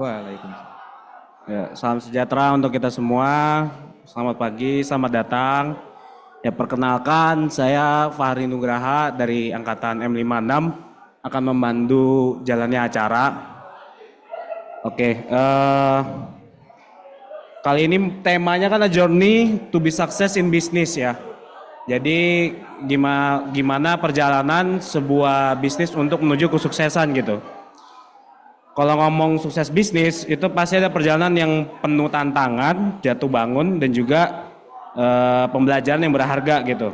Waalaikumsalam. Ya, salam sejahtera untuk kita semua. Selamat pagi, selamat datang. Ya, perkenalkan saya Fahri Nugraha dari angkatan M56 akan membantu jalannya acara. Oke, kali ini temanya kan journey to be success in business ya. Jadi gimana perjalanan sebuah bisnis untuk menuju kesuksesan gitu. Kalau ngomong sukses bisnis itu pasti ada perjalanan yang penuh tantangan, jatuh bangun dan juga pembelajaran yang berharga gitu.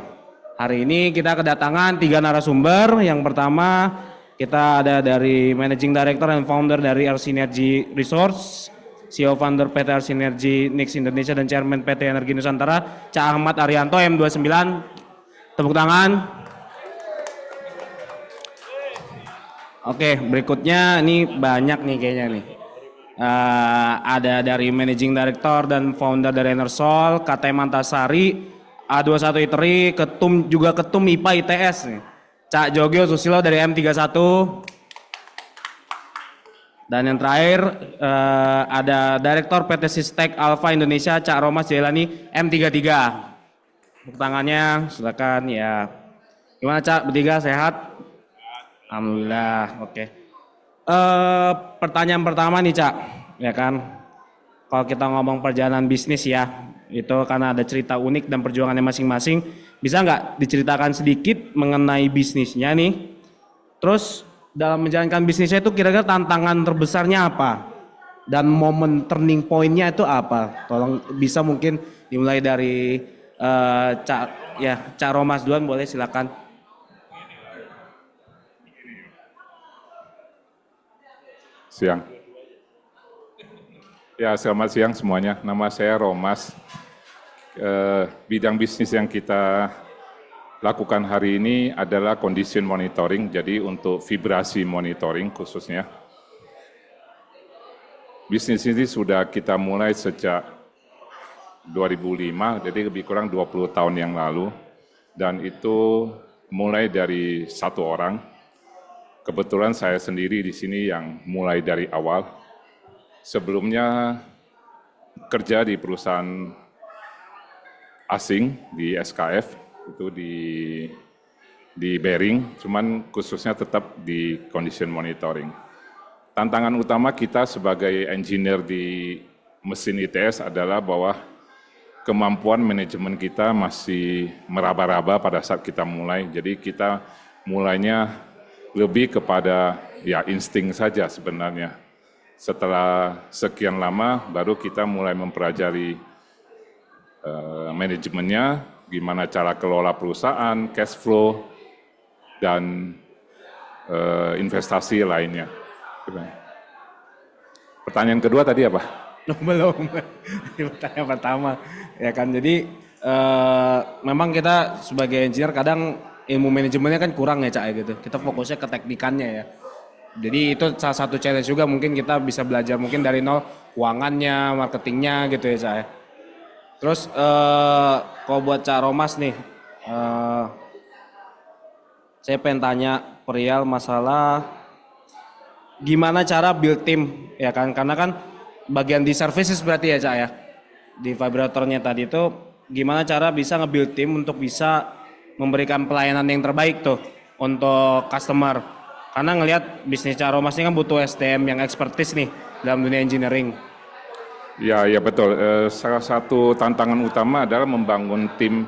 Hari ini kita kedatangan 3 narasumber. Yang pertama kita ada dari Managing Director and Founder dari R Synergy Resource, CEO Founder PT R Synergy Nix Indonesia dan Chairman PT Energi Nusantara, Cak Ahmad Arianto M29. Tepuk tangan. Oke, berikutnya ini banyak nih kayaknya nih. Ada dari Managing Director dan Founder dari Enersol, KT Mantasari, A21 ITERI, juga ketum IPA ITS nih. Cak Jogyo Susilo dari M31. Dan yang terakhir ada Direktur PT Sistek Alpha Indonesia, Cak Romas Jailani M33. Tepuk tangannya, silakan ya. Gimana Cak, bertiga sehat? Alhamdulillah, oke. Pertanyaan pertama nih Cak, ya kan? Kalau kita ngomong perjalanan bisnis ya, itu karena ada cerita unik dan perjuangannya masing-masing. Bisa nggak diceritakan sedikit mengenai bisnisnya nih? Terus dalam menjalankan bisnisnya itu kira-kira tantangan terbesarnya apa? Dan momen turning point-nya itu apa? Tolong bisa mungkin dimulai dari Cak Romas duluan, boleh silakan. Siang. Ya, selamat siang semuanya. Nama saya Romas. Bidang bisnis yang kita lakukan hari ini adalah condition monitoring, jadi untuk vibrasi monitoring khususnya. Bisnis ini sudah kita mulai sejak 2005, jadi lebih kurang 20 tahun yang lalu. Dan itu mulai dari satu orang. Kebetulan saya sendiri di sini yang mulai dari awal. Sebelumnya kerja di perusahaan asing di SKF, itu di bearing, cuman khususnya tetap di condition monitoring. Tantangan utama kita sebagai engineer di mesin ITS adalah bahwa kemampuan manajemen kita masih meraba-raba pada saat kita mulai. Jadi kita mulainya lebih kepada ya insting saja sebenarnya. Setelah sekian lama baru kita mulai mempelajari manajemennya, gimana cara kelola perusahaan, cash flow, dan investasi lainnya. Pertanyaan kedua tadi apa? Belum, pertanyaan pertama. Ya kan, jadi memang kita sebagai engineer kadang ilmu manajemennya kan kurang ya Cak ya gitu. Kita fokusnya ke teknikannya ya. Jadi itu salah satu challenge juga, mungkin kita bisa belajar mungkin dari nol keuangannya, marketingnya gitu ya Cak ya. Terus kalau buat Cak Romas nih, saya pengen tanya perihal masalah gimana cara build team ya kan, karena kan bagian di services berarti ya Cak ya. Di vibratornya tadi itu gimana cara bisa nge-build team untuk bisa memberikan pelayanan yang terbaik tuh untuk customer. Karena ngelihat bisnis Cak Romas ini kan butuh SDM yang expertise nih dalam dunia engineering. Ya betul. Salah satu tantangan utama adalah membangun tim,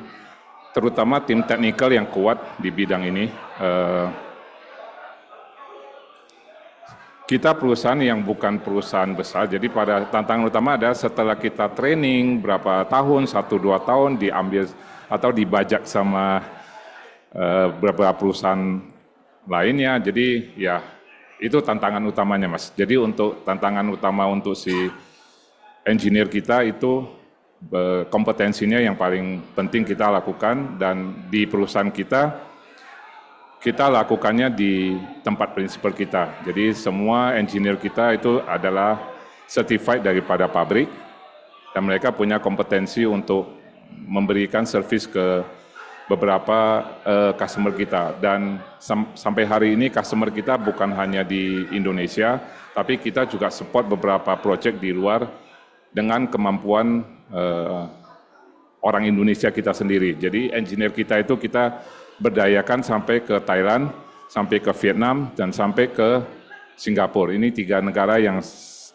terutama tim teknikal yang kuat di bidang ini. Kita perusahaan yang bukan perusahaan besar, jadi pada tantangan utama adalah setelah kita training berapa tahun, 1-2 tahun diambil atau dibajak sama beberapa perusahaan lainnya. Jadi ya itu tantangan utamanya Mas. Jadi untuk tantangan utama untuk si engineer kita itu kompetensinya yang paling penting kita lakukan, dan di perusahaan kita lakukannya di tempat prinsipal kita. Jadi semua engineer kita itu adalah certified daripada pabrik dan mereka punya kompetensi untuk memberikan servis ke beberapa customer kita. Dan sampai hari ini customer kita bukan hanya di Indonesia, tapi kita juga support beberapa project di luar dengan kemampuan orang Indonesia kita sendiri. Jadi engineer kita itu kita berdayakan sampai ke Thailand, sampai ke Vietnam, dan sampai ke Singapura. Ini 3 negara yang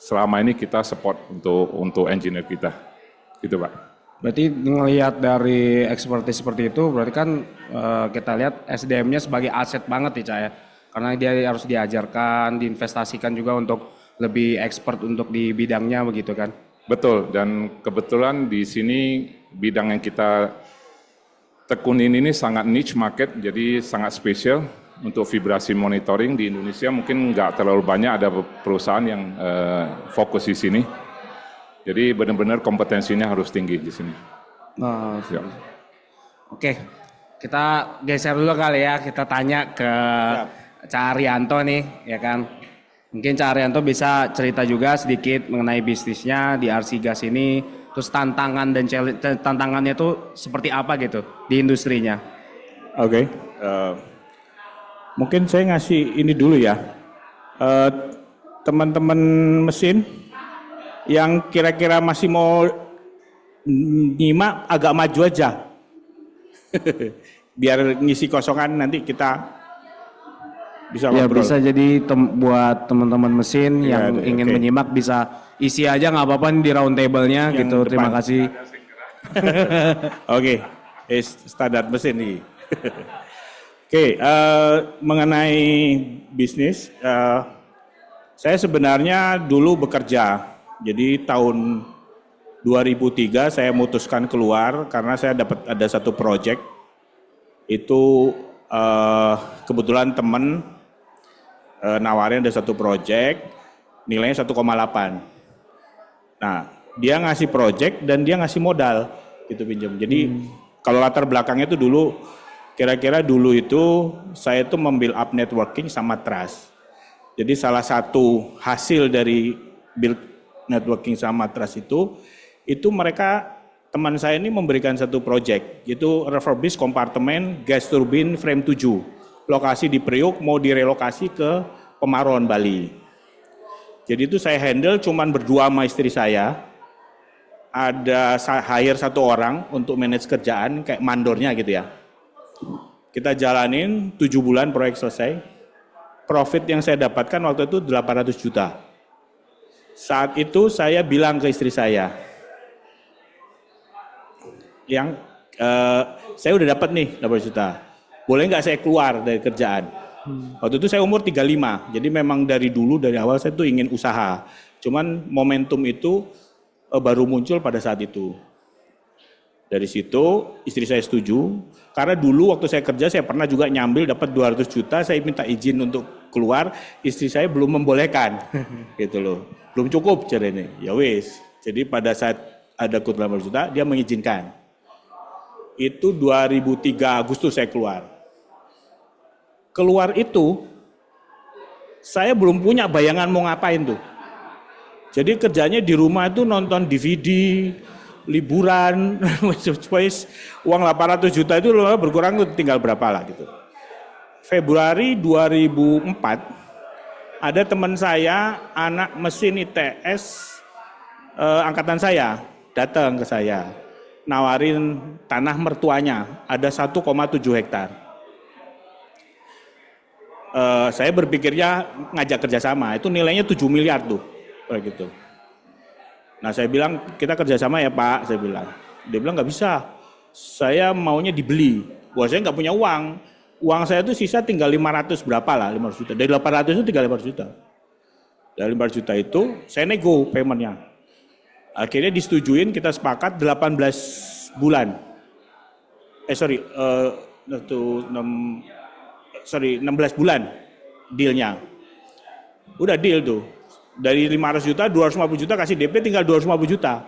selama ini kita support untuk engineer kita. Gitu Pak. Berarti ngelihat dari expertise seperti itu, berarti kan kita lihat SDM-nya sebagai aset banget nih Cak ya. Karena dia harus diajarkan, diinvestasikan juga untuk lebih expert untuk di bidangnya begitu kan. Betul, dan kebetulan di sini bidang yang kita tekunin ini sangat niche market, jadi sangat spesial untuk vibrasi monitoring di Indonesia. Mungkin nggak terlalu banyak ada perusahaan yang fokus di sini. Jadi benar-benar kompetensinya harus tinggi di sini. Nah, Ya. Oke, kita geser dulu kali ya, kita tanya ke Cak Arianto nih, ya kan. Mungkin Cak Arianto bisa cerita juga sedikit mengenai bisnisnya di RC Gas ini, terus tantangan dan tantangannya itu seperti apa gitu di industrinya. Oke, mungkin saya ngasih ini dulu ya, teman-teman mesin yang kira-kira masih mau nyimak agak maju aja, biar ngisi kosongan nanti kita bisa Ya ngobrol. bisa jadi buat teman-teman mesin Ya, yang ingin oke. menyimak bisa isi aja nggak apa-apa nih di round table-nya Yang gitu. Terima depan. kasih. Oke, standar mesin nih. Oke, mengenai bisnis, saya sebenarnya dulu bekerja. Jadi tahun 2003 saya memutuskan keluar karena saya dapat ada satu project. Itu kebetulan teman nawarin ada satu project, nilainya 1,8. Nah, dia ngasih project dan dia ngasih modal gitu pinjam. Jadi kalau latar belakangnya itu dulu kira-kira dulu itu saya itu membuild up networking sama trust. Jadi salah satu hasil dari build networking sama trust itu mereka teman saya ini memberikan satu project yaitu refurbish kompartemen gas turbine frame 7. Lokasi di Priok mau direlokasi ke Pemaron, Bali. Jadi itu saya handle cuman berdua sama istri saya. Ada hire satu orang untuk manage kerjaan kayak mandornya gitu ya. Kita jalanin 7 bulan proyek selesai. Profit yang saya dapatkan waktu itu 800 juta. Saat itu saya bilang ke istri saya, saya udah dapat nih 800 juta. Boleh nggak saya keluar dari kerjaan? Waktu itu saya umur 35, jadi memang dari dulu, dari awal saya tuh ingin usaha. Cuman momentum itu baru muncul pada saat itu. Dari situ istri saya setuju, karena dulu waktu saya kerja saya pernah juga nyambil dapat 200 juta, saya minta izin untuk keluar, istri saya belum membolehkan, gitu loh. Belum cukup caranya, ya wis. Jadi pada saat ada kut 800 juta, dia mengizinkan. Itu 2003 Agustus saya keluar. Keluar itu, saya belum punya bayangan mau ngapain tuh. Jadi kerjanya di rumah itu nonton DVD, liburan, uang 800 juta itu berkurang tinggal berapa lah gitu. Februari 2004, ada teman saya, anak mesin ITS, angkatan saya, datang ke saya, nawarin tanah mertuanya, ada 1,7 hektar. Saya berpikirnya ngajak kerjasama, itu nilainya 7 miliar tuh, kayak gitu. Nah saya bilang kita kerjasama ya Pak, saya bilang. Dia bilang nggak bisa, saya maunya dibeli. Wah saya nggak punya uang, uang saya tuh sisa tinggal 500 berapa lah, 500 juta. Dari 800 itu tinggal 500 juta. Dari 500 juta itu saya nego paymentnya. Akhirnya disetujuin, kita sepakat 18 bulan. 16 bulan dealnya. Udah deal tuh. Dari 500 juta, 250 juta kasih DP, tinggal 250 juta.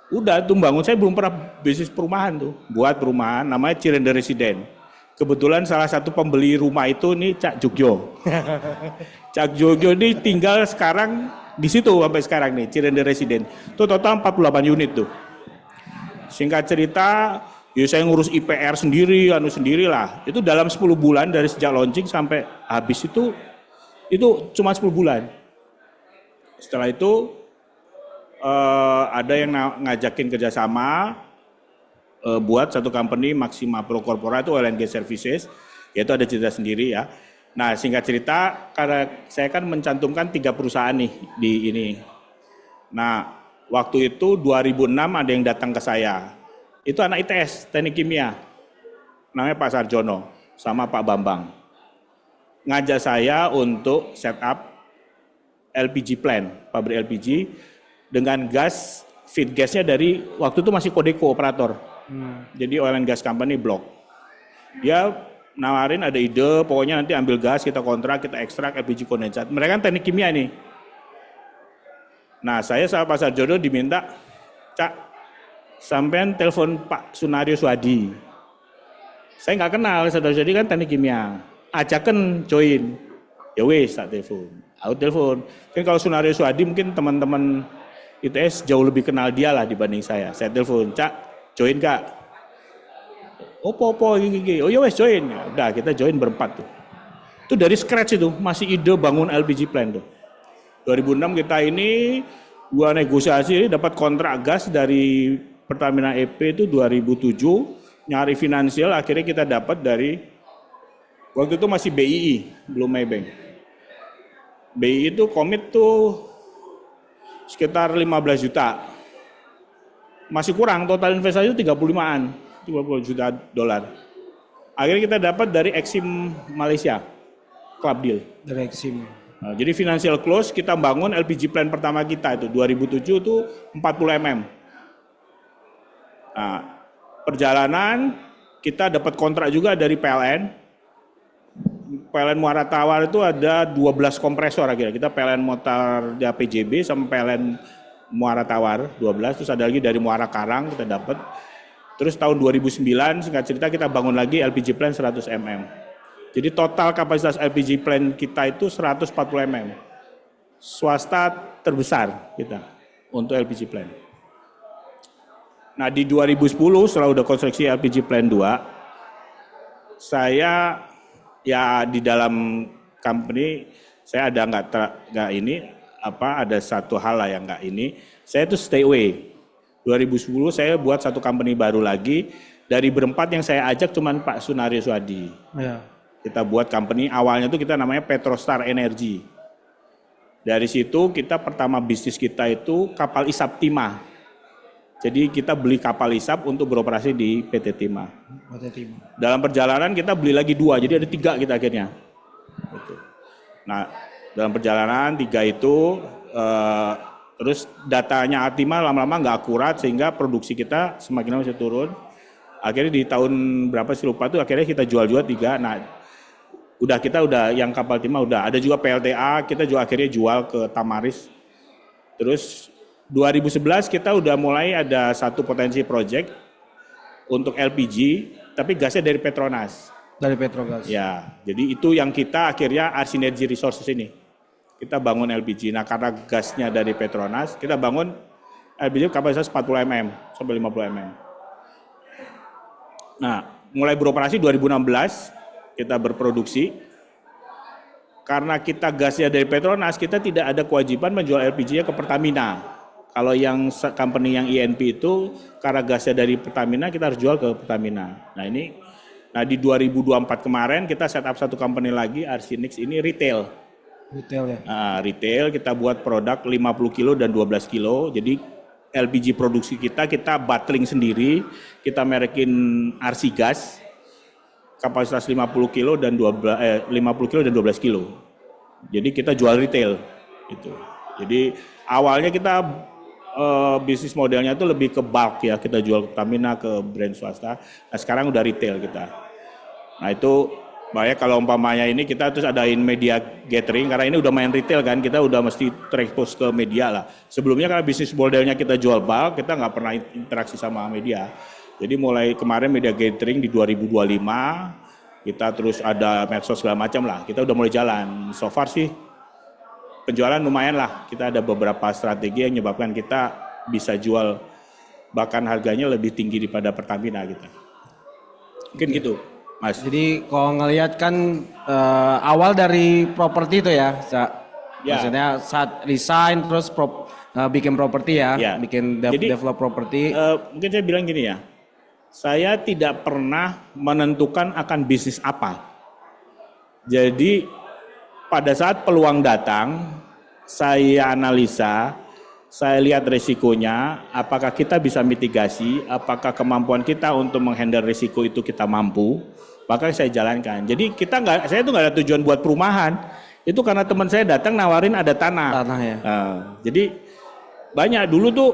Udah tuh bangun, saya belum pernah bisnis perumahan tuh. Buat perumahan, namanya Cirende Residen. Kebetulan salah satu pembeli rumah itu nih Cak Jogyo. Cak Jogyo ini tinggal sekarang di situ sampai sekarang nih, Cirende Residen. Itu total 48 unit tuh. Singkat cerita, Ya saya ngurus IPR sendiri, anu sendirilah. Itu dalam 10 bulan dari sejak launching sampai habis itu cuma 10 bulan. Setelah itu ada yang ngajakin kerjasama buat satu company Maxima Pro Corpora itu oil and gas services, yaitu ada cerita sendiri ya. Nah singkat cerita karena saya kan mencantumkan 3 perusahaan nih di ini. Nah waktu itu 2006 ada yang datang ke saya. Itu anak ITS, Teknik Kimia. Namanya Pak Sarjono sama Pak Bambang. Ngajak saya untuk set up LPG plant, pabrik LPG dengan gas, feed gasnya dari waktu itu masih Codeco operator. Jadi oil and gas company blok. Dia nawarin ada ide, pokoknya nanti ambil gas, kita kontrak, kita ekstrak LPG kondensat. Mereka kan teknik kimia nih. Nah saya sama Pak Sarjono diminta, Cak, sampean telepon Pak Sunario Suhadi. Saya nggak kenal, Saudara Suhadi kan teknik kimia. Ajakan join. Ya wes, tak telepon. Aku telepon. Kan kalau Sunario Suhadi mungkin teman-teman ITS jauh lebih kenal dia lah dibanding saya. Saya telepon, Cak, join Kak. Opo, gini. Oh ya wes join. Udah kita join berempat tuh. Itu dari scratch itu, masih ide bangun LPG plant tuh. 2006 kita ini gua negosiasi dapat kontrak gas dari Pertamina EP itu 2007, nyari finansial akhirnya kita dapat dari waktu itu masih BII, belum Maybank. BII itu komit tuh sekitar 15 juta. Masih kurang, total investasi itu 35 juta dolar. Akhirnya kita dapat dari Exim Malaysia, Club Deal. Dari Exim. Nah, jadi financial close kita bangun LPG plant pertama kita itu 2007 itu 40 mm. Nah, perjalanan kita dapat kontrak juga dari PLN. PLN Muara Tawar itu ada 12 kompresor akhirnya. Kita PLN Motor PJB sama PLN Muara Tawar 12, terus ada lagi dari Muara Karang kita dapat. Terus tahun 2009 singkat cerita kita bangun lagi LPG plant 100 mm. Jadi total kapasitas LPG plant kita itu 140 mm. Swasta terbesar kita untuk LPG plant. Nah di 2010 setelah udah konstruksi LPG plant 2, saya ya di dalam company saya ada ada satu hal lah yang nggak ini. Saya itu stay away. 2010 saya buat satu company baru lagi dari berempat yang saya ajak cuman Pak Sunario Suhadi. Ya. Kita buat company awalnya itu kita namanya Petrostar Energy. Dari situ kita pertama bisnis kita itu kapal isap timah. Jadi kita beli kapal isap untuk beroperasi di PT Timah. Dalam perjalanan kita beli lagi 2, jadi ada 3 kita akhirnya. Nah dalam perjalanan 3 itu terus datanya Timah lama-lama nggak akurat sehingga produksi kita semakin lama masih turun. Akhirnya di tahun berapa sih lupa tuh akhirnya kita jual-jual 3. Nah kita udah yang kapal Timah udah ada juga PLTA, kita juga akhirnya jual ke Tamaris. Terus 2011 kita udah mulai ada satu potensi project untuk LPG, tapi gasnya dari Petronas. Dari Petrogas. Ya, jadi itu yang kita akhirnya Synergy Resources ini. Kita bangun LPG. Nah karena gasnya dari Petronas, kita bangun LPG kapasitas 40 mm sampai 50 mm. Nah, mulai beroperasi 2016 kita berproduksi. Karena kita gasnya dari Petronas, kita tidak ada kewajiban menjual LPG-nya ke Pertamina. Kalau yang company yang INP itu karena gasnya dari Pertamina kita harus jual ke Pertamina. Nah di 2024 kemarin kita set up satu company lagi, Arsinix ini retail. Retail ya. Retail kita buat produk 50 kilo dan 12 kilo. Jadi LPG produksi kita bottling sendiri, kita merekin RC Gas. Kapasitas 50 kilo dan 12 kilo. Jadi kita jual retail gitu. Jadi awalnya kita bisnis modelnya itu lebih ke bulk ya, kita jual ke Pertamina ke brand swasta. Nah sekarang udah retail kita. Nah itu makanya kalau umpamanya ini kita terus adain media gathering karena ini udah main retail kan, kita udah mesti terekspos ke media lah. Sebelumnya karena bisnis modelnya kita jual bulk, kita nggak pernah interaksi sama media. Jadi mulai kemarin media gathering di 2025 kita terus ada medsos segala macam lah. Kita udah mulai jalan. So far sih penjualan lumayan lah. Kita ada beberapa strategi yang menyebabkan kita bisa jual bahkan harganya lebih tinggi daripada Pertamina gitu. Mungkin gitu, Mas. Jadi kalau ngelihat kan awal dari properti itu ya, Ya. maksudnya saat resign terus bikin properti ya, Ya. bikin Jadi, develop properti. Mungkin saya bilang gini ya, saya tidak pernah menentukan akan bisnis apa. Jadi pada saat peluang datang, saya analisa, saya lihat resikonya, apakah kita bisa mitigasi, apakah kemampuan kita untuk menghandle resiko itu kita mampu, maka saya jalankan. Jadi saya itu nggak ada tujuan buat perumahan, itu karena teman saya datang nawarin ada tanah. Tanah ya. Jadi banyak dulu tuh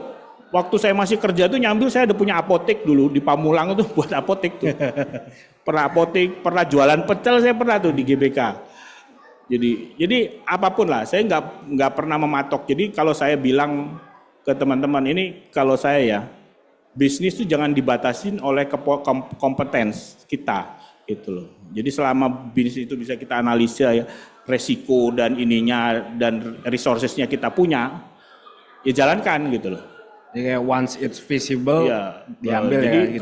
waktu saya masih kerja tuh nyambil saya ada punya apotek dulu di Pamulang itu buat apotek tuh. Pernah apotek, pernah jualan pecel saya pernah tuh di GBK. Jadi apapun lah, saya nggak pernah mematok. Jadi kalau saya bilang ke teman-teman ini, kalau saya ya bisnis itu jangan dibatasin oleh kompetens kita, gitu loh. Jadi selama bisnis itu bisa kita analisa ya resiko dan ininya dan resourcesnya kita punya, ya jalankan gitu loh. Jadi kayak once it's visible, Ya, diambil jadi ya. Gitu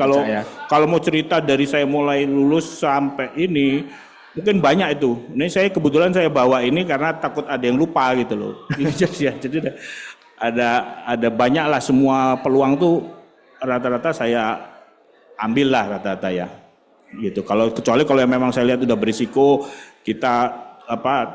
kalau mau cerita dari saya mulai lulus sampai ini. Mungkin banyak itu. Ini saya kebetulan saya bawa ini karena takut ada yang lupa gitu loh. Jadi ada banyak lah, semua peluang tuh rata-rata saya ambil lah rata-rata ya. Gitu. Kecuali kalau yang memang saya lihat udah berisiko, kita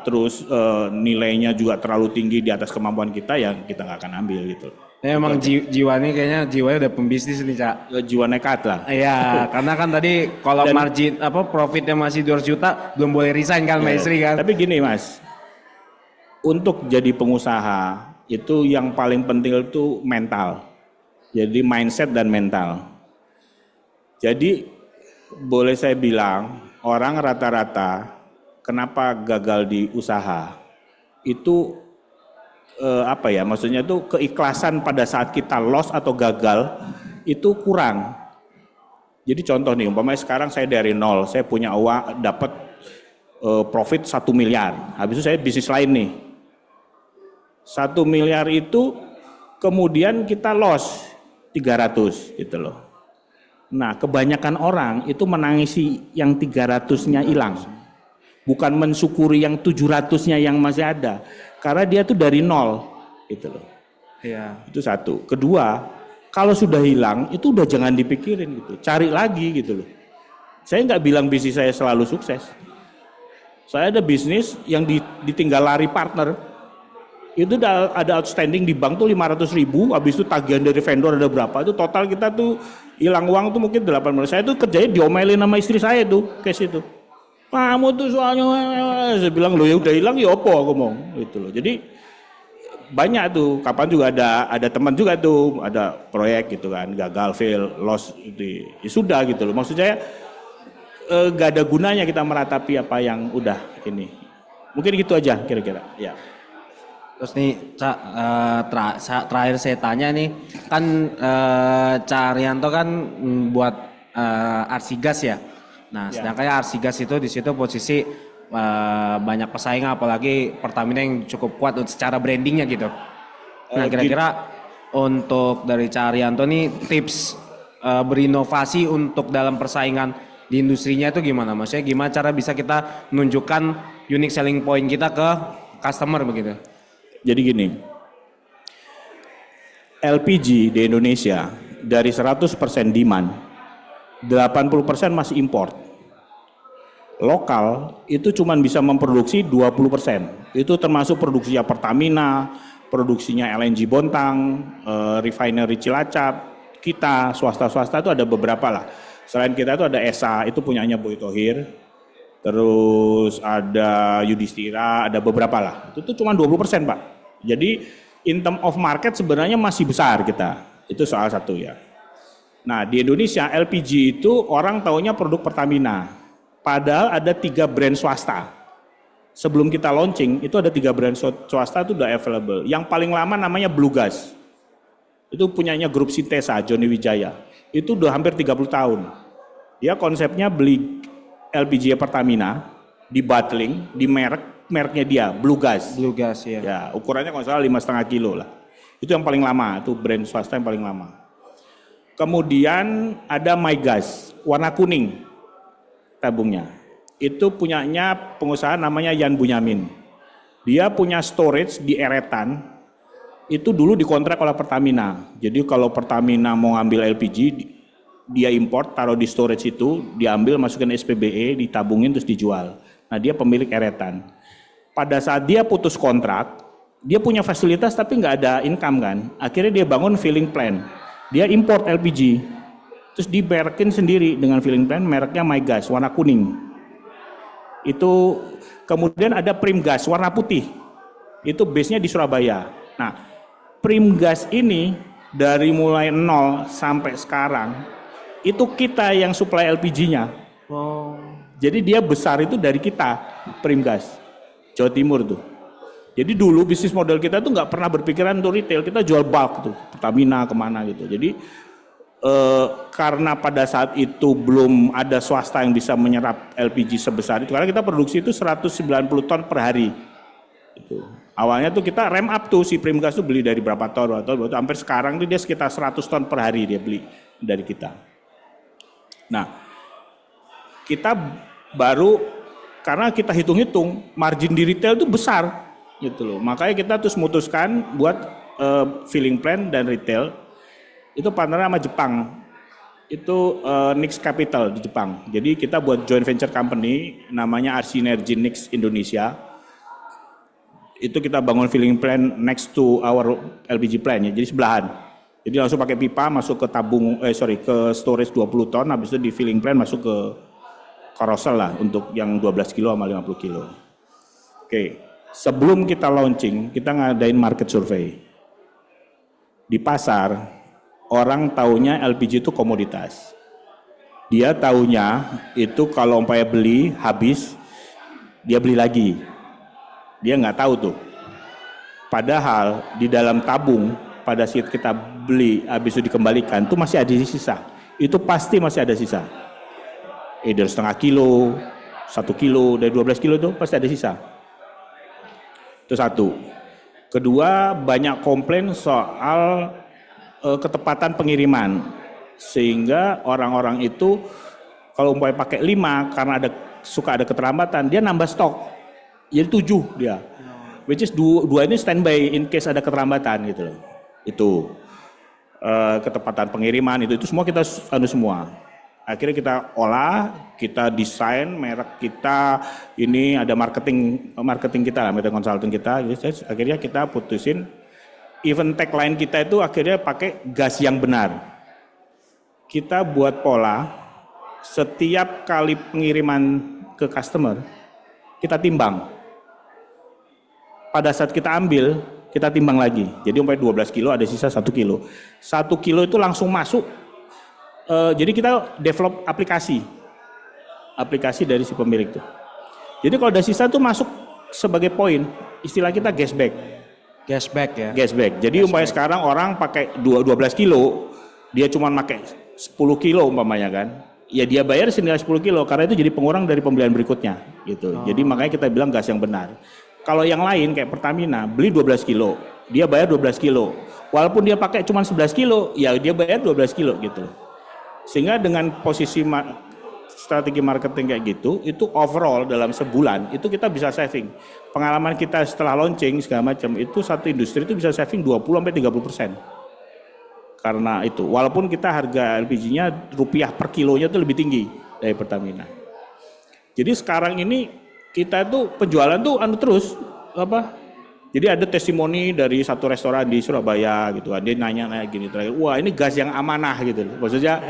terus nilainya juga terlalu tinggi di atas kemampuan kita, ya kita nggak akan ambil gitu. Emang jiwanya kayaknya udah pembisnis nih, Cak. Jiwa nekat lah. Iya, karena kan tadi kalau margin profitnya masih 200 juta belum boleh resign kan sama istri kan. Tapi gini Mas, untuk jadi pengusaha itu yang paling penting itu mental. Jadi mindset dan mental. Jadi boleh saya bilang orang rata-rata kenapa gagal di usaha itu maksudnya itu keikhlasan pada saat kita loss atau gagal itu kurang. Jadi contoh nih, umpamanya sekarang saya dari nol, saya punya uang, dapat profit 1 miliar, habis itu saya bisnis lain nih. 1 miliar itu kemudian kita loss 300 gitu loh. Nah kebanyakan orang itu menangisi yang 300-nya hilang. Bukan mensyukuri yang 700-nya yang masih ada. Karena dia tuh dari nol gitu loh. Iya. Itu satu. Kedua, kalau sudah hilang itu udah jangan dipikirin gitu. Cari lagi gitu loh. Saya nggak bilang bisnis saya selalu sukses. Saya ada bisnis yang ditinggal lari partner. Itu ada outstanding di bank tuh 500.000, habis itu tagihan dari vendor ada berapa, itu total kita tuh hilang uang tuh mungkin 8 miliar. Saya tuh kerjanya diomelin sama istri saya tuh, case itu. Kamu tuh soalnya, saya bilang lo ya udah hilang ya apa aku ngomong gitu loh. Jadi banyak tuh, kapan juga ada teman juga tuh, ada proyek gitu kan, gagal, fail, loss itu, ya sudah gitu loh. Maksud saya gak ada gunanya kita meratapi apa yang udah ini. Mungkin gitu aja kira-kira. Ya. Terus nih, Cak, terakhir saya tanya nih, kan Cak Arianto kan buat Arsigas ya. Nah, sedangkan Arsigas itu di situ posisi banyak pesaing, apalagi Pertamina yang cukup kuat secara brandingnya gitu. Nah, kira-kira untuk dari Cak Arianto nih tips berinovasi untuk dalam persaingan di industrinya itu gimana? Maksudnya gimana cara bisa kita menunjukkan unique selling point kita ke customer begitu? Jadi gini, LPG di Indonesia dari 100% demand, 80% masih import. Lokal itu cuma bisa memproduksi 20%. Itu termasuk produksinya Pertamina, produksinya LNG Bontang, refinery Cilacap, kita swasta-swasta itu ada beberapa lah. Selain kita itu ada ESA, itu punyanya Boy Thohir. Terus ada Yudhistira, ada beberapa lah. Itu cuma 20%, Pak. Jadi in term of market sebenarnya masih besar kita. Itu soal satu ya. Nah di Indonesia LPG itu orang taunya produk Pertamina. Padahal ada 3 brand swasta. Sebelum kita launching itu ada 3 brand swasta itu udah available. Yang paling lama namanya Blue Gas. Itu punyanya grup Sintesa, Johnny Wijaya. Itu udah hampir 30 tahun. Dia konsepnya beli LPG Pertamina, di bottling, di mereknya dia, Blue Gas. Blue Gas ya. Ya, ukurannya kalau salah 5,5 kilo lah. Itu yang paling lama, itu brand swasta yang paling lama. Kemudian ada My Gas, warna kuning. tabungnya. Itu punyanya pengusaha namanya Yan Bunyamin. Dia punya storage di Eretan, itu dulu dikontrak oleh Pertamina. Jadi kalau Pertamina mau ngambil LPG, dia import, taruh di storage itu, diambil, masukin SPBE, ditabungin, terus dijual. Nah dia pemilik Eretan. Pada saat dia putus kontrak, dia punya fasilitas tapi nggak ada income kan. Akhirnya dia bangun filling plant. Dia import LPG, terus diberekin sendiri dengan filling plant, mereknya MyGas, warna kuning. Itu kemudian ada Primgas, warna putih. Itu base-nya di Surabaya. Nah, Primgas ini dari mulai nol sampai sekarang itu kita yang supply LPG-nya. Oh. Jadi dia besar itu dari kita, Primgas, Jawa Timur tuh. Jadi dulu bisnis model kita tuh nggak pernah berpikiran untuk retail, kita jual bulk tuh, Pertamina kemana gitu. Jadi karena pada saat itu belum ada swasta yang bisa menyerap LPG sebesar itu, karena kita produksi itu 190 ton per hari. Itu. Awalnya tuh kita ramp up tuh, si Primgas tuh beli dari berapa ton, hampir sekarang tuh dia sekitar 100 ton per hari dia beli dari kita. Nah, kita baru, karena kita hitung-hitung, margin di retail itu besar gitu loh. Makanya kita terus memutuskan buat filling plant dan retail, itu partner sama Jepang. Itu Nix Capital di Jepang. Jadi kita buat joint venture company, namanya RC Energy Nix Indonesia. Itu kita bangun filling plant next to our LPG plant ya, jadi sebelahan. Jadi langsung pakai pipa masuk ke ke storage 20 ton, habis itu di filling plant masuk ke carousel lah untuk yang 12 kilo sama 50 kilo. Oke, sebelum kita launching, kita ngadain market survey. Di pasar, orang taunya LPG itu komoditas. Dia taunya itu kalau umpamanya beli habis, dia beli lagi. Dia nggak tahu tuh. Padahal di dalam tabung pada saat kita beli habis itu dikembalikan itu masih ada sisa. Itu pasti masih ada sisa. Dari setengah kilo, 1 kilo, dari 12 kilo itu pasti ada sisa. Itu satu. Kedua, banyak komplain soal ketepatan pengiriman. Sehingga orang-orang itu kalau umpamanya pakai 5 karena suka ada keterlambatan, dia nambah stok. Jadi 7 dia, which is 2 ini standby in case ada keterlambatan gitu loh. Itu ketepatan pengiriman itu semua kita semua. Akhirnya kita olah, kita desain merek kita, ini ada marketing kita lah, marketing consulting kita. Jadi akhirnya kita putusin event tagline kita itu akhirnya pakai gas yang benar. Kita buat pola setiap kali pengiriman ke customer kita timbang. Pada saat kita ambil, kita timbang lagi. Jadi umpamanya 12 kilo ada sisa 1 kilo. 1 kilo itu langsung masuk. Jadi kita develop aplikasi dari si pemilik itu. Jadi kalau ada sisa itu masuk sebagai poin. Istilah kita gas back. Gas back ya. Gas back. Jadi umpamanya sekarang orang pakai 12 kilo, dia cuma pakai 10 kilo umpamanya kan. Ya dia bayar senilai 10 kilo karena itu jadi pengurang dari pembelian berikutnya gitu. Jadi makanya kita bilang gas yang benar. Kalau yang lain kayak Pertamina beli 12 kilo, dia bayar 12 kilo. Walaupun dia pakai cuma 11 kilo, ya dia bayar 12 kilo gitu. Sehingga dengan posisi strategi marketing kayak gitu, itu overall dalam sebulan itu kita bisa saving. Pengalaman kita setelah launching segala macam itu satu industri itu bisa saving 20-30%. Karena itu, walaupun kita harga LPG-nya rupiah per kilonya itu lebih tinggi dari Pertamina. Jadi sekarang ini kita tuh penjualan tuh terus apa? Jadi ada testimoni dari satu restoran di Surabaya gitu kan, dia nanya gini terakhir, wah ini gas yang amanah gitu loh. Maksudnya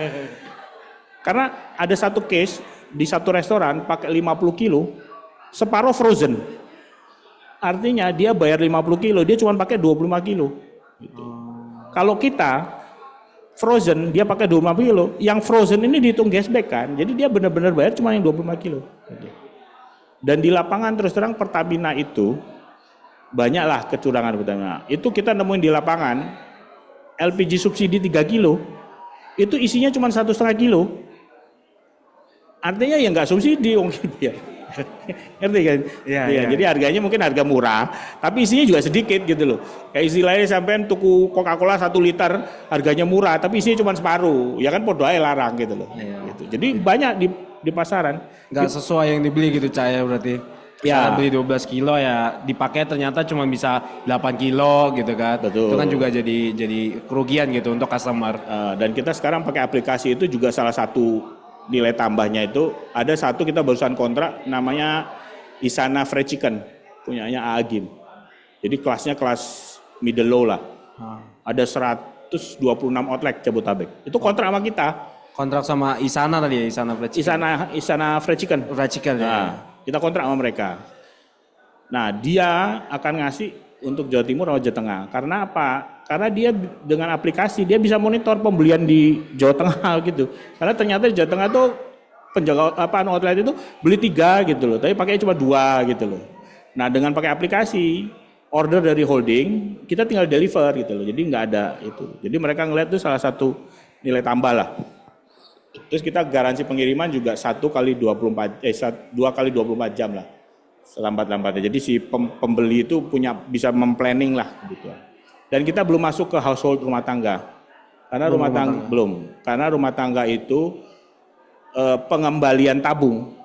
karena ada satu case di satu restoran pakai 50 kilo, separuh frozen. Artinya dia bayar 50 kilo, dia cuma pakai 25 kilo. Gitu. Kalau kita frozen, dia pakai 25 kilo, yang frozen ini dihitung gas back kan, jadi dia benar-benar bayar cuma yang 25 kilo. Gitu. Dan di lapangan terus terang Pertamina itu banyaklah kecurangan Pertamina. Itu kita nemuin di lapangan LPG subsidi 3 kilo itu isinya cuma 1,5 kilo. Artinya ya nggak subsidi mungkin ya. Ngerti kan? Ya. Jadi harganya mungkin harga murah, tapi isinya juga sedikit gitu loh. Kayak istilahnya sampean tuku Coca-Cola 1 liter harganya murah, tapi isinya cuma separuh. Ya kan podo ae larang gitu loh. Gitu. Jadi banyak di di pasaran. Nggak sesuai yang dibeli gitu Cak ya berarti. Ya. Misalnya beli 12 kilo ya dipakai ternyata cuma bisa 8 kilo gitu kan. Betul. Itu kan juga jadi kerugian gitu untuk customer. Dan kita sekarang pakai aplikasi itu juga salah satu nilai tambahnya itu ada satu kita barusan kontrak namanya Isana Fried Chicken punyanya Agim. Jadi kelasnya kelas middle low lah. Ada 126 outlet Jabotabek. Itu kontrak sama kita. Kontrak sama Isana tadi ya, Isana Fried Chicken. Isana Fried Chicken. Fried Chicken ya. Nah, kita kontrak sama mereka. Nah, dia akan ngasih untuk Jawa Timur atau Jawa Tengah. Karena apa? Karena dia dengan aplikasi dia bisa monitor pembelian di Jawa Tengah gitu. Karena ternyata di Jawa Tengah tuh penjaga outlet itu beli 3 gitu loh, tapi pakainya cuma 2 gitu loh. Nah, dengan pakai aplikasi order dari holding, kita tinggal deliver gitu loh. Jadi nggak ada itu. Jadi mereka ngeliat itu salah satu nilai tambah lah. Terus kita garansi pengiriman juga 2 kali 24 jam lah. Selambat-lambatnya. Jadi si pembeli itu bisa memplanning lah gitu. Dan kita belum masuk ke household rumah tangga. Karena Karena rumah tangga itu pengembalian tabung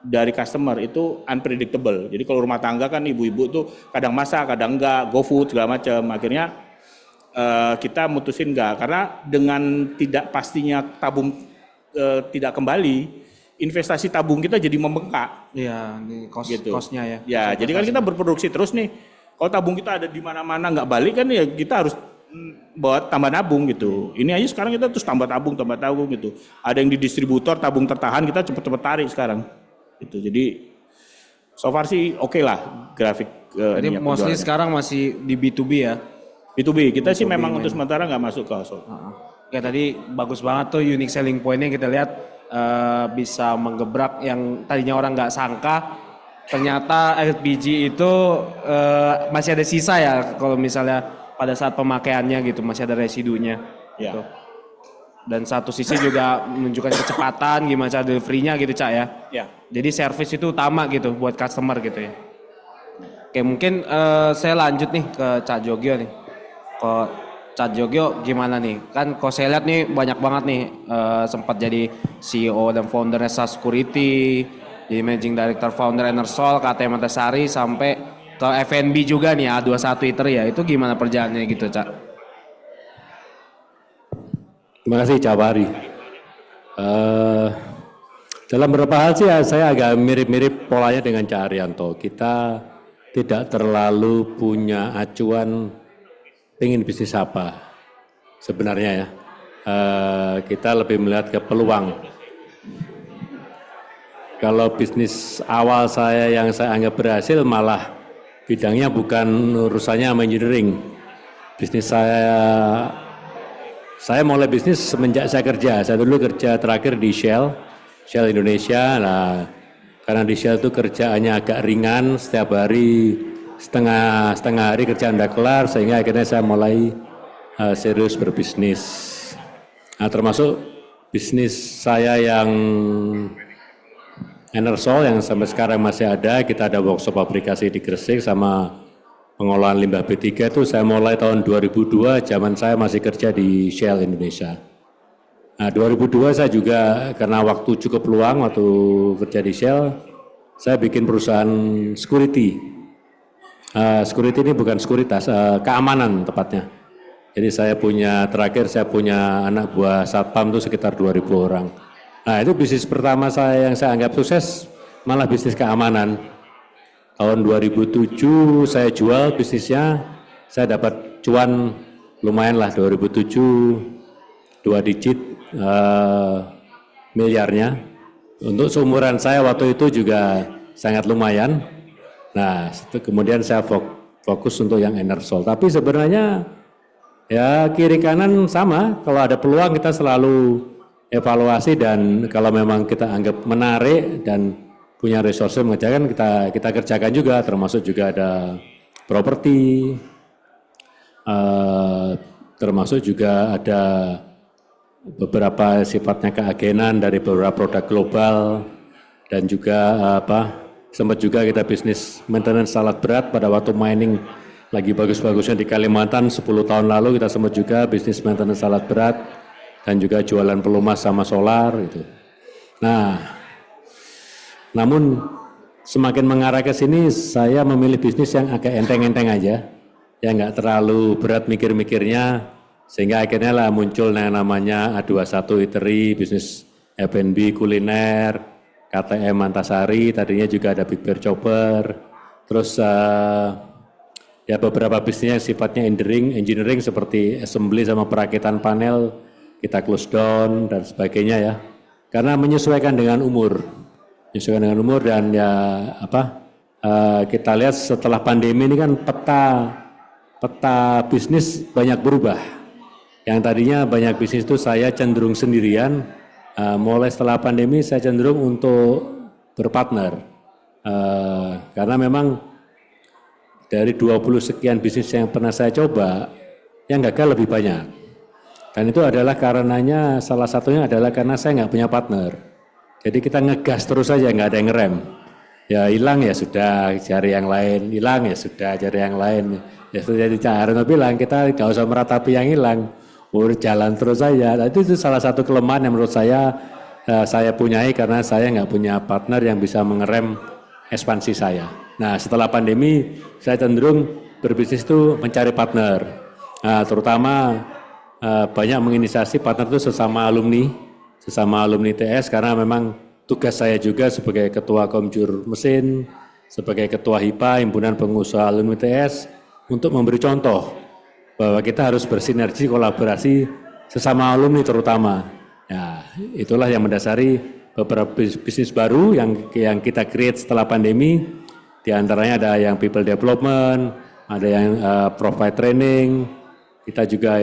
dari customer itu unpredictable. Jadi kalau rumah tangga kan ibu-ibu tuh kadang masak, kadang enggak, GoFood segala macam. Akhirnya kita mutusin enggak karena dengan tidak pastinya tabung tidak kembali, investasi tabung kita jadi membengkak. Iya, ini cost-nya ya. Ya, jadi kan kita berproduksi terus nih. Kalau tabung kita ada di mana-mana nggak balik kan ya kita harus buat tambah nabung gitu. Ini aja sekarang kita terus tambah tabung gitu. Ada yang di distributor tabung tertahan kita cepet-cepet tarik sekarang. Gitu. Jadi so far sih oke lah grafik. Jadi mostly sekarang masih di B2B ya. B2B kita sih memang untuk sementara nggak masuk ke household. Ya tadi bagus banget tuh unique selling point-nya kita lihat bisa menggebrak yang tadinya orang nggak sangka. Ternyata LPG itu masih ada sisa ya kalau misalnya pada saat pemakaiannya gitu masih ada residunya. Ya. Gitu. Dan satu sisi juga menunjukkan kecepatan gimana cara delivery-nya gitu Cak ya. Ya. Jadi service itu utama gitu buat customer gitu ya. Oke mungkin saya lanjut nih ke Cak Jogyo nih. Kok Cak Jogyo gimana nih? Kan kalau saya lihat nih banyak banget nih sempat jadi CEO dan founder SA Security, jadi Managing Director Founder Enersol, KTM Antasari sampai ke FNB juga nih A21 Eatery ya. Itu gimana perjalanannya gitu Cak? Terima kasih Cak Fahri. Dalam beberapa hal sih saya agak mirip-mirip polanya dengan Cak Haryanto. Kita tidak terlalu punya acuan ingin bisnis apa sebenarnya ya. Kita lebih melihat ke peluang. Kalau bisnis awal saya yang saya anggap berhasil malah bidangnya bukan urusannya sama engineering. Bisnis saya mulai bisnis semenjak saya kerja. Saya dulu kerja terakhir di Shell Indonesia. Nah, karena di Shell itu kerjaannya agak ringan, setiap hari setengah hari kerjaan udah kelar, sehingga akhirnya saya mulai serius berbisnis. Nah, termasuk bisnis saya yang Enersol yang sampai sekarang masih ada. Kita ada workshop aplikasi di Gresik sama pengolahan limbah B3 itu saya mulai tahun 2002, zaman saya masih kerja di Shell Indonesia. Nah 2002 saya juga karena waktu cukup luang waktu kerja di Shell, saya bikin perusahaan security. Security ini bukan sekuritas, keamanan tepatnya. Jadi terakhir saya punya anak buah satpam itu sekitar 2.000 orang. Nah itu bisnis pertama saya yang saya anggap sukses, malah bisnis keamanan. Tahun 2007 saya jual bisnisnya, saya dapat cuan lumayan lah 2007, 2 digit miliarnya. Untuk seumuran saya waktu itu juga sangat lumayan. Nah kemudian saya fokus untuk yang Enersol. Tapi sebenarnya ya kiri kanan sama, kalau ada peluang kita selalu evaluasi dan kalau memang kita anggap menarik dan punya resource mengerjakan kita kerjakan juga, termasuk juga ada properti, termasuk juga ada beberapa sifatnya keagenan dari beberapa produk global dan juga sempat juga kita bisnis maintenance alat berat pada waktu mining lagi bagus-bagusnya di Kalimantan 10 tahun lalu kita sempat juga bisnis maintenance alat berat dan juga jualan pelumas sama solar gitu. Nah Namun semakin mengarah ke sini, saya memilih bisnis yang agak enteng-enteng aja, yang nggak terlalu berat mikir-mikirnya, sehingga akhirnya lah muncul yang namanya A21 Eatery, bisnis F&B kuliner, KTM Antasari, tadinya juga ada Big Bear Chopper, terus ya beberapa bisnisnya sifatnya engineering seperti assembly sama perakitan panel, kita close down dan sebagainya ya. Karena menyesuaikan dengan umur. Menyesuaikan dengan umur dan ya kita lihat setelah pandemi ini kan peta bisnis banyak berubah. Yang tadinya banyak bisnis itu saya cenderung sendirian, mulai setelah pandemi saya cenderung untuk berpartner. Karena memang dari 20 sekian bisnis yang pernah saya coba, yang gagal lebih banyak. Dan itu adalah karenanya, salah satunya adalah karena saya nggak punya partner. Jadi kita ngegas terus saja, nggak ada yang ngerem. Ya hilang ya sudah, cari yang lain. Hilang ya sudah, cari yang lain. Ya seperti Cak Haryanto bilang, kita nggak usah meratapi yang hilang. Jalan terus saja. Nah, itu salah satu kelemahan yang menurut saya punyai karena saya nggak punya partner yang bisa mengerem ekspansi saya. Nah setelah pandemi saya cenderung berbisnis itu mencari partner, terutama banyak menginisiasi partner itu sesama alumni TS karena memang tugas saya juga sebagai ketua Komjur Mesin, sebagai ketua HIPA Himpunan Pengusaha Alumni TS untuk memberi contoh bahwa kita harus bersinergi kolaborasi sesama alumni terutama. Ya, itulah yang mendasari beberapa bisnis baru yang kita create setelah pandemi. Di antaranya ada yang people development, ada yang provide training. Kita juga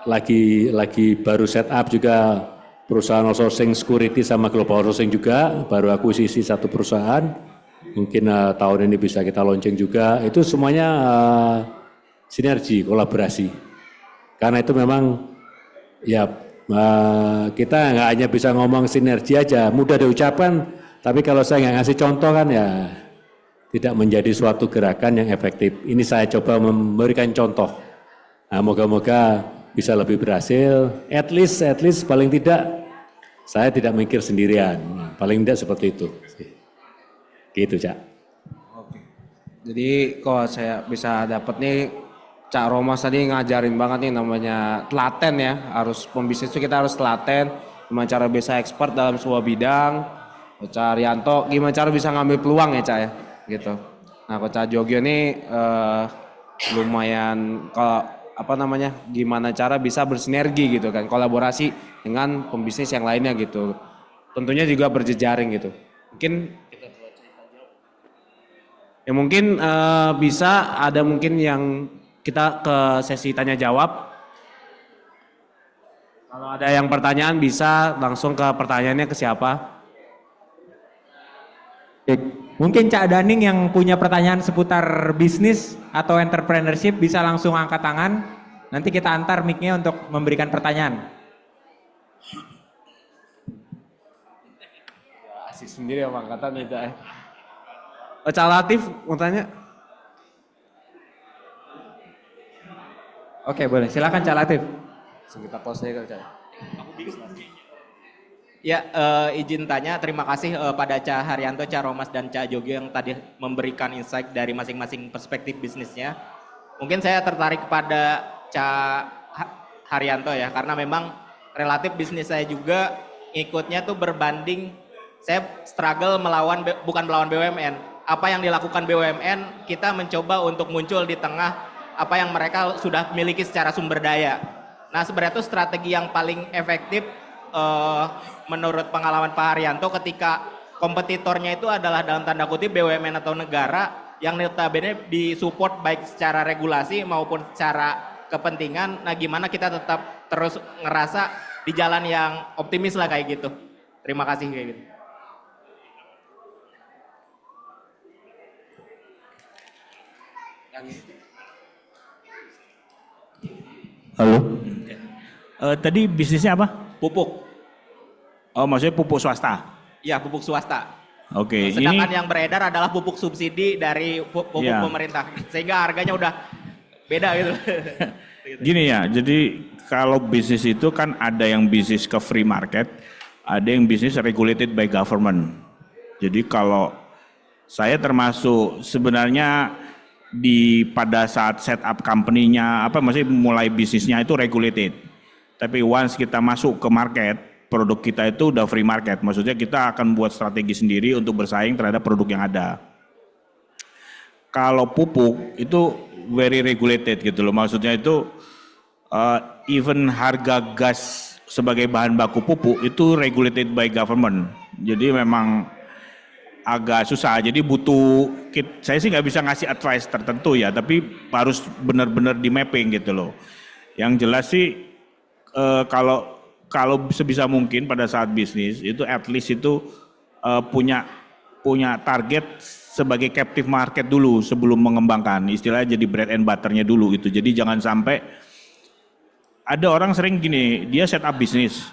lagi baru set up juga perusahaan outsourcing security sama global outsourcing juga, baru akuisisi satu perusahaan. Mungkin tahun ini bisa kita launching juga. Itu semuanya sinergi, kolaborasi. Karena itu memang ya kita nggak hanya bisa ngomong sinergi aja, mudah diucapkan, tapi kalau saya nggak ngasih contoh kan ya tidak menjadi suatu gerakan yang efektif. Ini saya coba memberikan contoh. Nah, moga-moga bisa lebih berhasil. At least paling tidak saya tidak mikir sendirian. Paling tidak seperti itu. Gitu, Cak. Oke. Jadi kalau saya bisa dapat nih, Cak Romas tadi ngajarin banget nih namanya telaten ya. Harus pembisnis itu kita harus telaten. Gimana cara bisa expert dalam sebuah bidang. Cak Haryanto gimana cara bisa ngambil peluang ya Cak ya. Gitu. Nah, Coach Jogyo ini lumayan gimana cara bisa bersinergi gitu kan, kolaborasi dengan pembisnis yang lainnya gitu. Tentunya juga berjejaring gitu. Mungkin bisa ada mungkin yang kita ke sesi tanya jawab. Kalau ada yang pertanyaan bisa langsung ke pertanyaannya ke siapa? Mungkin Cak Daning yang punya pertanyaan seputar bisnis atau entrepreneurship bisa langsung angkat tangan. Nanti kita antar mic-nya untuk memberikan pertanyaan. Asik sendiri sama angkatan itu. Cak Latif mau tanya? Oke, boleh. Silakan Cak Latif. Kita pause aja Cak. Ya, izin tanya, terima kasih pada Cak Haryanto, Cak Romas, dan Cak Jogyo yang tadi memberikan insight dari masing-masing perspektif bisnisnya. Mungkin saya tertarik pada Cak Haryanto ya, karena memang relatif bisnis saya juga ikutnya tuh berbanding, saya struggle bukan melawan BUMN. Apa yang dilakukan BUMN, kita mencoba untuk muncul di tengah apa yang mereka sudah miliki secara sumber daya. Nah, sebenarnya itu strategi yang paling efektif menurut pengalaman Pak Haryanto ketika kompetitornya itu adalah dalam tanda kutip BUMN atau negara yang notabene disupport baik secara regulasi maupun secara kepentingan. Nah, gimana kita tetap terus ngerasa di jalan yang optimis lah kayak gitu. Terima kasih kayak gitu. Halo. Tadi bisnisnya apa? Pupuk. Oh, maksudnya pupuk swasta? Ya, pupuk swasta. Oke. Sedangkan yang beredar adalah pupuk subsidi dari pupuk pemerintah. Sehingga harganya udah beda gitu. Gini ya, jadi kalau bisnis itu kan ada yang bisnis ke free market, ada yang bisnis regulated by government. Jadi kalau saya termasuk sebenarnya pada saat setup company-nya, maksudnya mulai bisnisnya itu regulated. Tapi once kita masuk ke market, produk kita itu udah free market. Maksudnya kita akan buat strategi sendiri untuk bersaing terhadap produk yang ada. Kalau pupuk itu very regulated gitu loh. Maksudnya itu even harga gas sebagai bahan baku pupuk itu regulated by government. Jadi memang agak susah. Jadi saya sih nggak bisa ngasih advice tertentu ya, tapi harus benar-benar di mapping gitu loh. Yang jelas sih kalau sebisa mungkin pada saat bisnis itu at least itu punya target sebagai captive market dulu sebelum mengembangkan. Istilahnya jadi bread and butternya dulu gitu. Jadi jangan sampai ada orang sering gini, dia set up bisnis,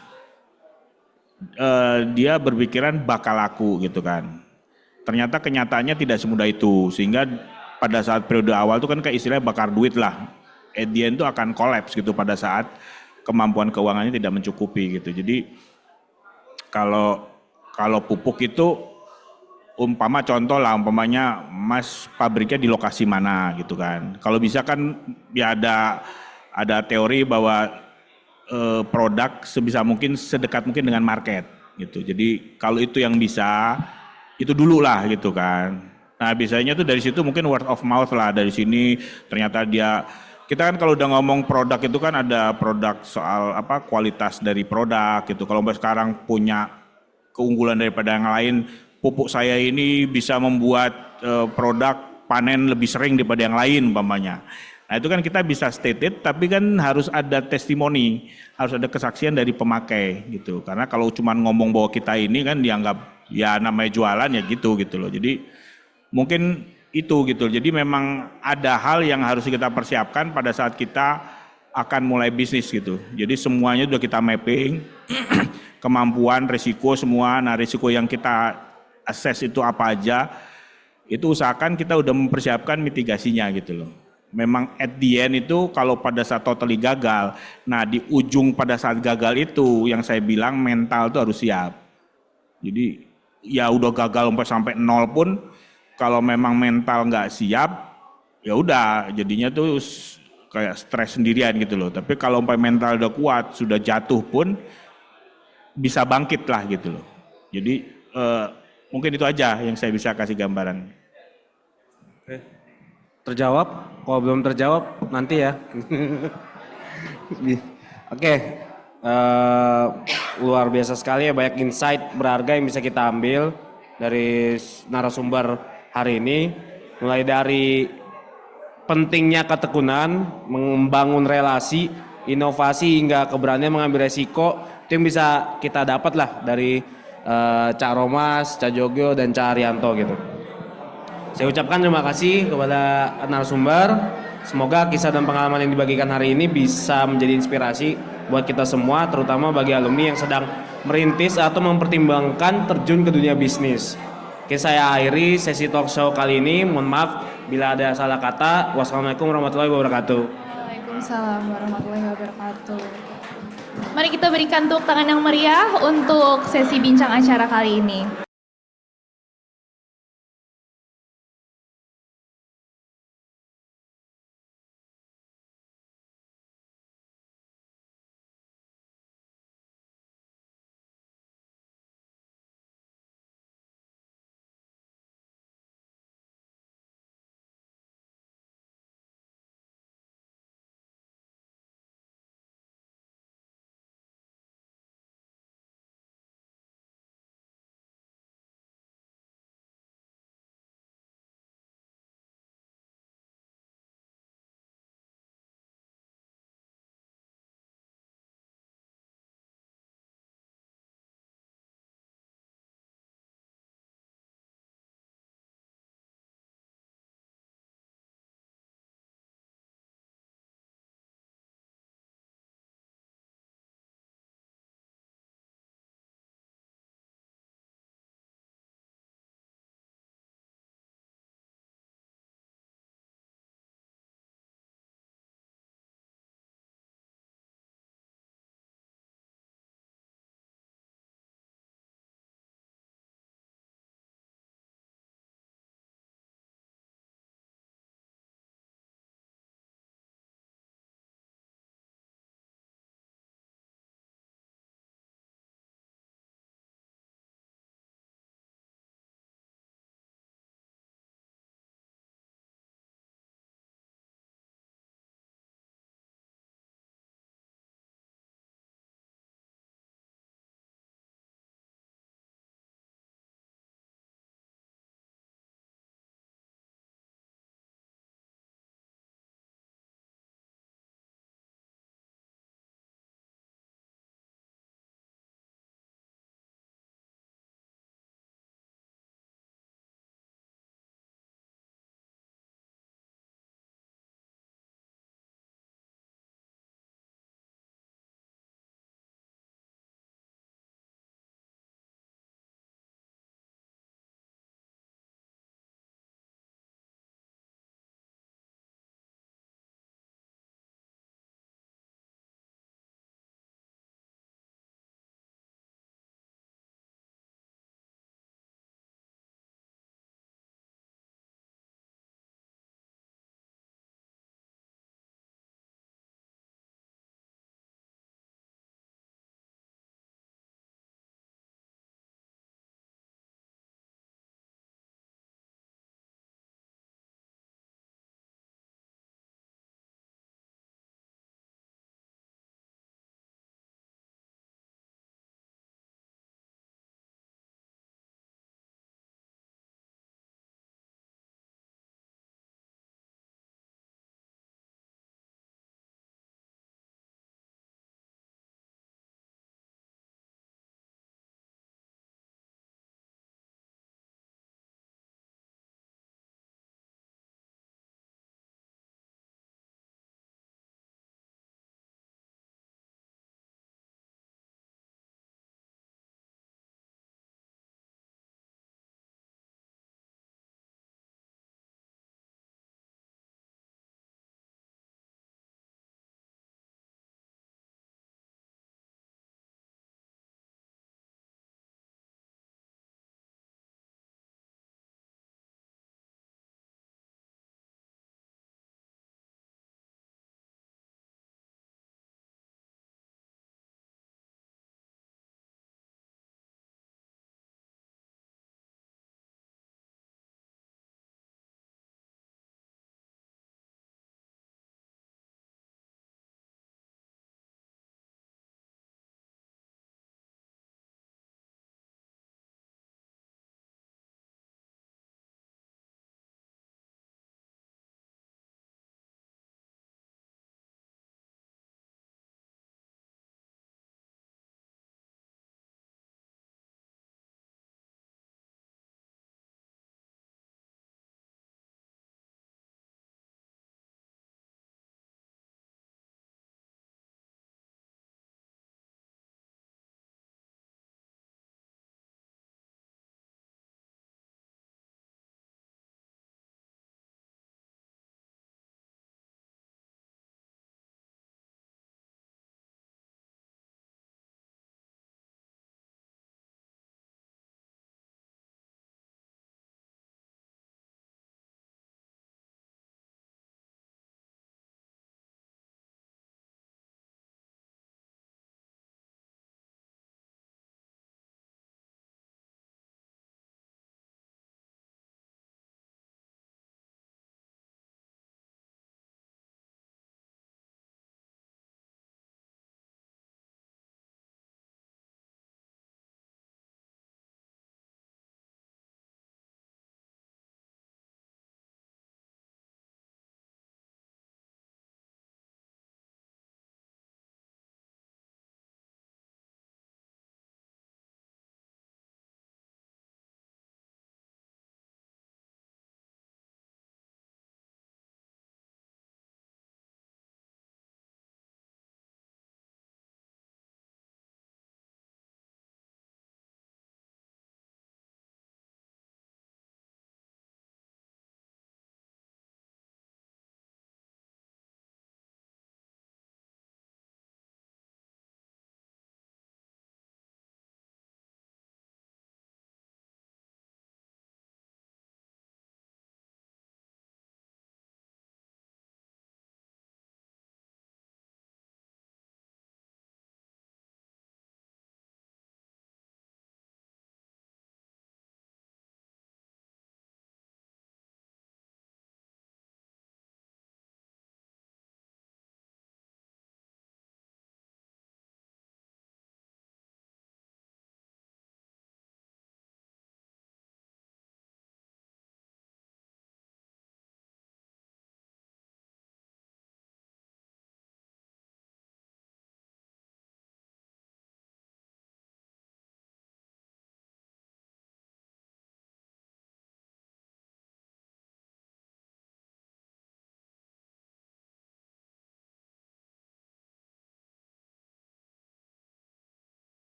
dia berpikiran bakal laku gitu kan. Ternyata kenyataannya tidak semudah itu, sehingga pada saat periode awal itu kan kayak istilahnya bakar duit lah. At the end itu akan collapse gitu pada saat kemampuan keuangannya tidak mencukupi gitu. Jadi kalau pupuk itu umpamanya Mas pabriknya di lokasi mana gitu kan. Kalau bisa kan ya ada teori bahwa produk sebisa mungkin sedekat mungkin dengan market gitu. Jadi kalau itu yang bisa itu dulu lah gitu kan. Nah biasanya tuh dari situ mungkin word of mouth lah, dari sini ternyata kita kan kalau udah ngomong produk itu kan ada produk soal kualitas dari produk gitu. Kalau sekarang punya keunggulan daripada yang lain, pupuk saya ini bisa membuat produk panen lebih sering daripada yang lain umpamanya. Nah itu kan kita bisa stated, tapi kan harus ada testimoni, harus ada kesaksian dari pemakai gitu. Karena kalau cuma ngomong bahwa kita ini kan dianggap ya namanya jualan ya gitu loh. Jadi mungkin itu gitu. Jadi memang ada hal yang harus kita persiapkan pada saat kita akan mulai bisnis gitu. Jadi semuanya sudah kita mapping, kemampuan, risiko semua. Nah risiko yang kita assess itu apa aja, itu usahakan kita udah mempersiapkan mitigasinya gitu loh. Memang at the end itu kalau pada saat totally gagal, nah di ujung pada saat gagal itu yang saya bilang mental tuh harus siap. Jadi ya udah gagal sampai nol pun kalau memang mental nggak siap, ya udah jadinya tuh kayak stres sendirian gitu loh. Tapi kalau mental udah kuat, sudah jatuh pun bisa bangkit lah gitu loh. Jadi mungkin itu aja yang saya bisa kasih gambaran. Terjawab? Kalau belum terjawab nanti ya. Oke, luar biasa sekali ya, banyak insight berharga yang bisa kita ambil dari narasumber hari ini. Mulai dari pentingnya ketekunan, membangun relasi, inovasi hingga keberanian mengambil resiko, itu yang bisa kita dapat lah dari Cak Romas, Cak Jogyo, dan Cak Haryanto gitu. Saya ucapkan terima kasih kepada narasumber. Semoga kisah dan pengalaman yang dibagikan hari ini bisa menjadi inspirasi buat kita semua, terutama bagi alumni yang sedang merintis atau mempertimbangkan terjun ke dunia bisnis. Oke, saya akhiri sesi talk show kali ini. Mohon maaf bila ada salah kata. Wassalamualaikum warahmatullahi wabarakatuh. Waalaikumsalam warahmatullahi wabarakatuh. Mari kita berikan tepuk tangan yang meriah untuk sesi bincang acara kali ini.